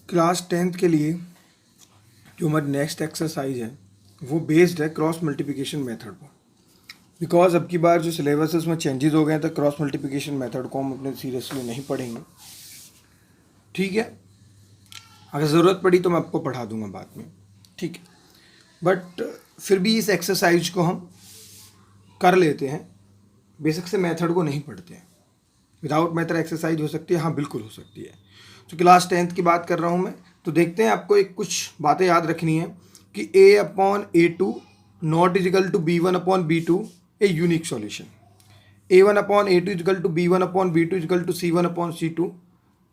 Class 10th के लिए जो हमारी नेक्स्ट एक्सरसाइज है वो बेस्ड है क्रॉस मल्टीप्लिकेशन मेथड पर। बिकॉज अब की बार जो सिलेबस है उसमें चेंजेस हो गए हैं, तो क्रॉस मल्टीप्लिकेशन मेथड को हम अपने सीरियसली नहीं पढ़ेंगे। ठीक है, अगर ज़रूरत पड़ी तो मैं आपको पढ़ा दूंगा बाद में। ठीक है, बट फिर भी इस एक्सरसाइज को हम कर लेते हैं। बेसिक से मेथड को नहीं पढ़ते हैं। विदाउट मेथड एक्सरसाइज हो सकती है, हाँ बिल्कुल हो सकती है। तो क्लास 10th की बात कर रहा हूँ मैं, तो देखते हैं। आपको एक कुछ बातें याद रखनी है कि a/a2 not equal to b1/b2 a unique solution, a1/a2 equal to b1/b2 equal to c1/c2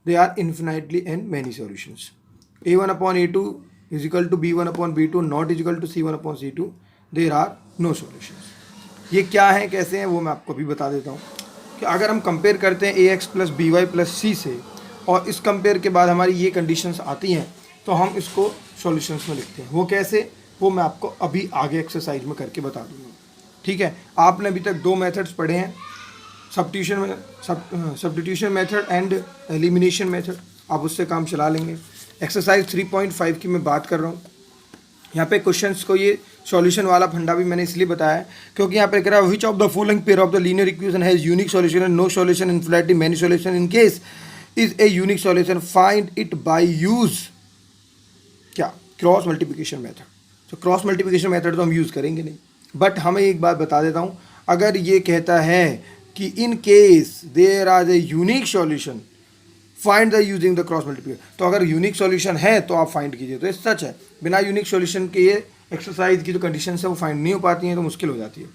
they are infinitely and many solutions. a1/a2 equal to b1/b2 not equal to c1/c2 there are no solutions. ये क्या है, कैसे हैं, वो मैं आपको अभी बता देता हूँ। कि अगर हम कंपेयर करते हैं ax plus by plus c से, और इस कंपेयर के बाद हमारी ये कंडीशंस आती हैं, तो हम इसको सॉल्यूशंस में लिखते हैं। वो कैसे, वो मैं आपको अभी आगे एक्सरसाइज में करके बता दूंगा। ठीक है, आपने अभी तक दो मेथड्स पढ़े हैं, substitution method and elimination method. आप उससे काम चला लेंगे। एक्सरसाइज 3.5 की मैं बात कर रहा हूँ। यहाँ पे क्वेश्चंस को ये सॉल्यूशन वाला फंडा भी मैंने इसलिए बताया है क्योंकि यहाँ पे कह रहा है which of the following pair of the linear equation has unique solution and no solution infinitely many solution in case is a unique solution find it by use क्या, क्रॉस मल्टीप्लिकेशन मेथड। तो cross multiplication method तो हम use करेंगे नहीं, but हमें एक बात बता देता हूँ। अगर ये कहता है कि in case there are a unique solution find the using the cross multiplication, तो अगर यूनिक सॉल्यूशन है तो आप फाइंड कीजिए। तो ये सच है, बिना यूनिक सॉल्यूशन के ये एक्सरसाइज की जो कंडीशन है वो फाइंड नहीं हो पाती हैं, तो मुश्किल हो जाती है।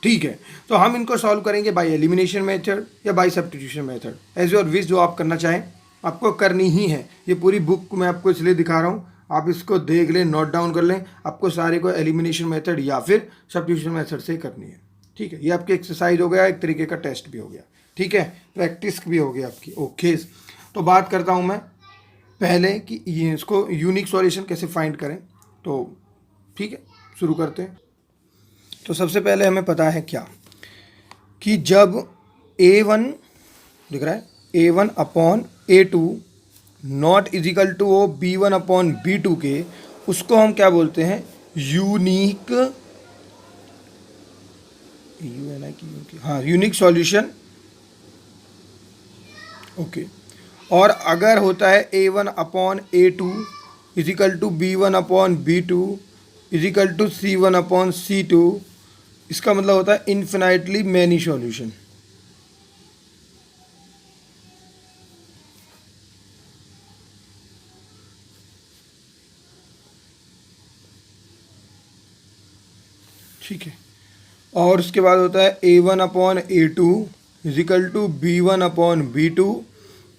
ठीक है, तो हम इनको सॉल्व करेंगे बाय एलिमिनेशन मेथड या by substitution method, as your wish, जो आप करना चाहें आपको करनी ही है। ये पूरी बुक मैं आपको इसलिए दिखा रहा हूँ, आप इसको देख लें, नोट डाउन कर लें। आपको सारे को एलिमिनेशन मेथड या फिर सब्स्टिट्यूशन मेथड से करनी है। ठीक है, ये आपकी एक्सरसाइज हो गया, एक तरीके का टेस्ट भी हो गया। ठीक है, प्रैक्टिस भी हो गई आपकी। ओके, तो बात करता हूँ मैं पहले कि ये इसको यूनिक सॉल्यूशन कैसे फाइंड करें। तो ठीक है, शुरू करते हैं। तो सबसे पहले हमें पता है क्या कि जब a1 दिख रहा है, a1/a2 नॉट इजिकल टू वो b1/b2 के, उसको हम क्या बोलते हैं, यूनिक, हाँ यूनिक सॉल्यूशन। ओके, और अगर होता है a1/a2 equal to b1/b2 equal to c1/c2, इसका मतलब होता है इन्फिनाइटली मैनी सॉल्यूशन। ठीक है, और उसके बाद होता है a1/a2 equal to b1/b2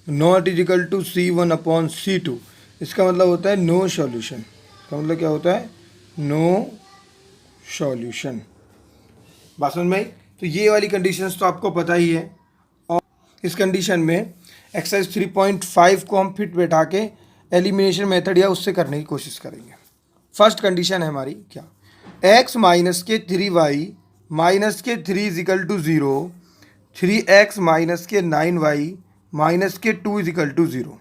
not equal to c1/c2, इसका मतलब होता है नो सॉल्यूशन। इसका मतलब क्या होता है, नो सॉल्यूशन। बात समझ में आई? तो ये वाली कंडीशंस तो आपको पता ही है, और इस कंडीशन में एक्सरसाइज 3.5 को हम फिट बैठा के एलिमिनेशन मेथड या उससे करने की कोशिश करेंगे। फर्स्ट कंडीशन है हमारी क्या, x माइनस के 3y माइनस के 3 इजिकल टू 0, 3x माइनस के 9y माइनस के 2 इजिकल टू 0।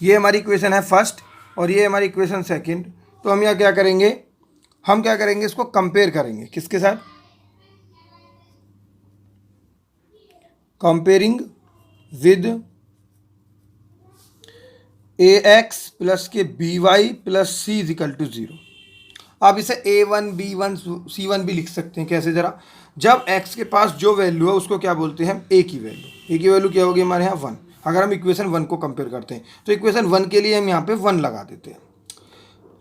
ये हमारी इक्वेशन है फर्स्ट, और ये हमारी इक्वेशन सेकंड। तो हम यहाँ क्या करेंगे, हम क्या करेंगे, इसको कंपेयर करेंगे किसके साथ, कंपेयरिंग विद ax प्लस के by plus c equal to 0। आप इसे a1 b1 c1 भी लिख सकते हैं। कैसे, जरा, जब x के पास जो वैल्यू है उसको क्या बोलते हैं, a की वैल्यू। a की वैल्यू क्या होगी हमारे यहाँ 1। अगर हम इक्वेशन 1 को कंपेयर करते हैं तो इक्वेशन 1 के लिए हम यहाँ पे 1 लगा देते हैं।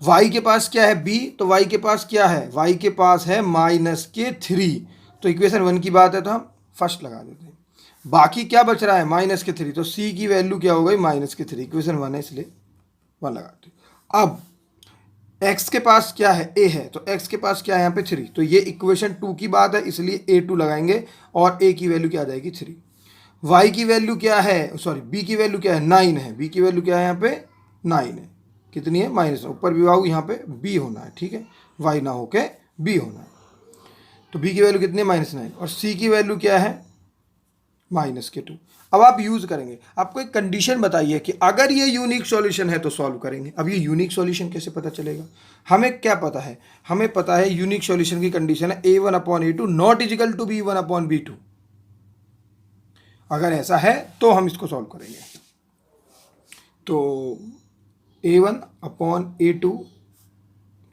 y के पास क्या है b, तो y के पास क्या है, y के पास है माइनस के 3, तो इक्वेशन 1 की बात है तो हम फर्स्ट लगा देते हैं। बाकी क्या बच रहा है, माइनस के 3, तो c की वैल्यू क्या हो गई, माइनस के 3, इक्वेशन 1 है इसलिए 1 लगाते हैं। अब x के पास क्या है, a है, तो x के पास क्या है यहाँ पे 3, तो ये इक्वेशन 2 की बात है इसलिए a2 लगाएंगे, और a की वैल्यू क्या आ जाएगी 3। y की वैल्यू क्या है, सॉरी b की वैल्यू क्या है, 9 है, b की वैल्यू क्या है यहाँ पे 9 है, कितनी है, माइनस, ऊपर भी आओ यहाँ पे b होना है। ठीक है, y ना होके b होना है, तो b की वैल्यू कितनी है, -9, और c की वैल्यू क्या है, -2। अब आप यूज़ करेंगे, आपको एक कंडीशन बताइए कि अगर ये यूनिक सॉल्यूशन है तो सॉल्व करेंगे। अब ये यूनिक सॉल्यूशन कैसे पता चलेगा? हमें क्या पता है? हमें पता है यूनिक सॉल्यूशन की कंडीशन है a1/a2 not equal to b1/b2। अगर ऐसा है तो हम इसको सॉल्व करेंगे। तो a1/a2,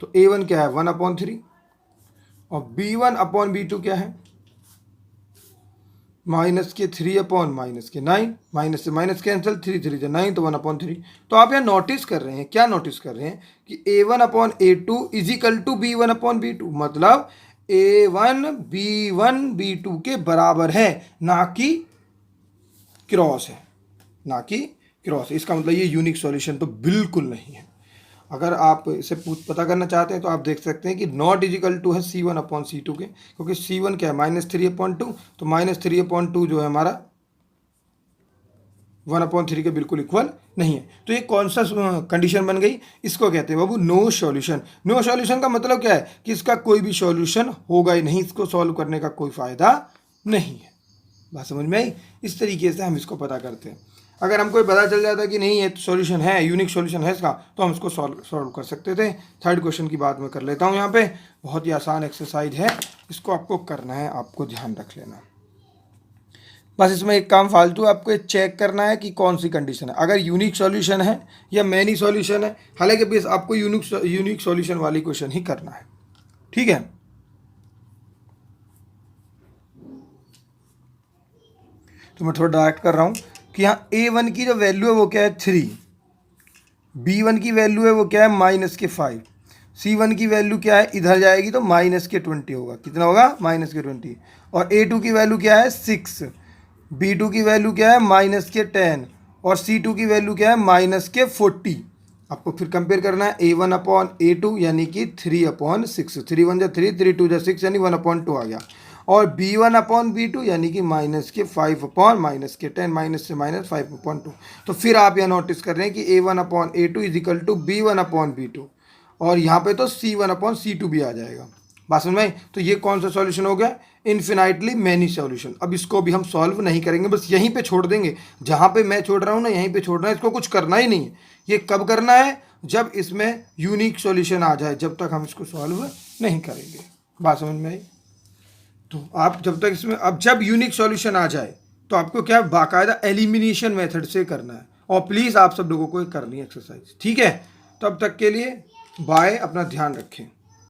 तो a1 क्या है 1/3 और b1/b2 क्या है -3/-9, माइनस से माइनस कैंसिल, 3 3 9 तो 1/3। तो आप यहाँ नोटिस कर रहे हैं, क्या नोटिस कर रहे हैं कि a1/a2 इजिकल टू b1/b2, मतलब a1 b1/b2 के बराबर है, ना कि क्रॉस है, ना कि क्रॉस। इसका मतलब ये यूनिक सॉल्यूशन तो बिल्कुल नहीं है। अगर आप इसे पता करना चाहते हैं तो आप देख सकते हैं कि नॉट इजिकल टू है c1/c2 के, क्योंकि c1 क्या है -3/2, तो -3/2 जो है हमारा 1/3 के बिल्कुल इक्वल नहीं है। तो ये कौन सा कंडीशन बन गई? इसको कहते हैं बाबू नो सॉल्यूशन। नो सॉल्यूशन का मतलब क्या है कि इसका कोई भी सॉल्यूशन होगा ही नहीं, इसको सॉल्व करने का कोई फ़ायदा नहीं है। बात समझ में आई? इस तरीके से हम इसको पता करते हैं। अगर हमको पता चल जाता कि नहीं ये सॉल्यूशन है, यूनिक सॉल्यूशन है इसका, तो हम इसको सॉल्व कर सकते थे। थर्ड क्वेश्चन की बात मैं कर लेता हूँ। यहाँ पे बहुत ही आसान एक्सरसाइज है, इसको आपको करना है, आपको ध्यान रख लेना। बस इसमें एक काम फालतू, आपको चेक करना है कि कौन सी कंडीशन है, अगर यूनिक सॉल्यूशन है या मैनी सॉल्यूशन है। हालांकि बस आपको यूनिक सॉल्यूशन वाली क्वेश्चन ही करना है, ठीक है। तो मैं थोड़ा डायरेक्ट कर रहा हूँ कि यहाँ a1 की जो वैल्यू है वो क्या है 3, b1 की वैल्यू है वो क्या है -5, c1 की वैल्यू क्या है, इधर जाएगी तो -20 होगा। कितना होगा? -20। और a2 की वैल्यू क्या है 6, b2 की वैल्यू क्या है -10 और c2 की वैल्यू क्या है -40। आपको फिर कंपेयर करना है a1/a2 यानी कि 3/6, 3 1 3, 3 2 6 यानी 1/2 आ गया। और b1/b2 यानी कि -5/-10, माइनस से माइनस 5/2। तो फिर आप यह नोटिस कर रहे हैं कि a1/a2 इजिकल टू b1/b2, और यहाँ पे तो c1/c2 भी आ जाएगा। बात समझ में आई? तो ये कौन सा सॉल्यूशन हो गया? Infinitely many solution. अब इसको भी हम सॉल्व नहीं करेंगे, बस यहीं पे छोड़ देंगे, जहाँ पे मैं छोड़ रहा हूँ ना यहीं पे छोड़ना है, इसको कुछ करना ही नहीं है। ये कब करना है? जब इसमें यूनिक सॉल्यूशन आ जाए, जब तक हम इसको सॉल्व नहीं करेंगे। बात समझ में आई? तो आप जब तक इसमें, अब जब यूनिक सॉल्यूशन आ जाए तो आपको क्या बाकायदा एलिमिनेशन मेथड से करना है, और प्लीज़ आप सब लोगों को करनी है एक्सरसाइज, ठीक है। तब तक के लिए बाय, अपना ध्यान रखें।